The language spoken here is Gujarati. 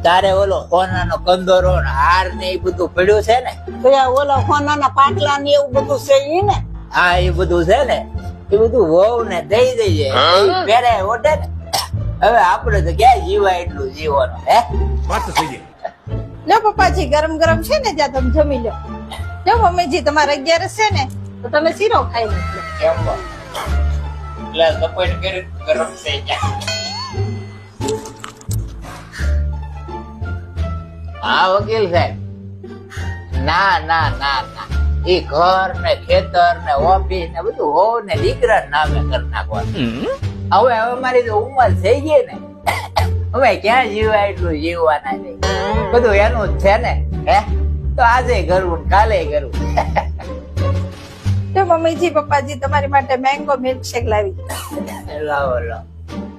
તારે ઓલો સોનાનો કંદોરો ને હાર ને એ બધું પડ્યું છે ને? તો ઓલો સોનાના પાટલા ને એવું બધું છે ઈ ને? હા એ બધું છે ને, એ બધું વહુ ને દઈ દઈએ પેરે ઓઢે ને. હવે આપડે તો ક્યાં જીવાય એટલું જીવવાનું હે? વાત તો થઈ લો પપ્પાજી, ગરમ ગરમ છે ને, જ્યાં તમે જમી લો. જો મમ્મીજી, તમારે 11 છે ને તો તમે શીરો ખાઈ લો. કેમ એટલે સપોર્ટ કરી ગરમ થઈ જાય. હા વકીલ સાહેબ, ના ના ના ના, એ ઘર ને ખેતર ને ઓફિસ ને બધું હોવ ને દીકરા નામે કરી નાખવાનું. હવે મારી તો ઉંમર થઈ ગઈ ને, હવે ક્યાં જીવાય એટલું જીવવાના છે. બધું એનું જ છે ને હે, તો આજે કરવું કાલે કરવું. જો મમ્મીજી પપ્પાજી, તમારી માટે મેંગો મિલ્કશેક લાવી. લાવો લાવો.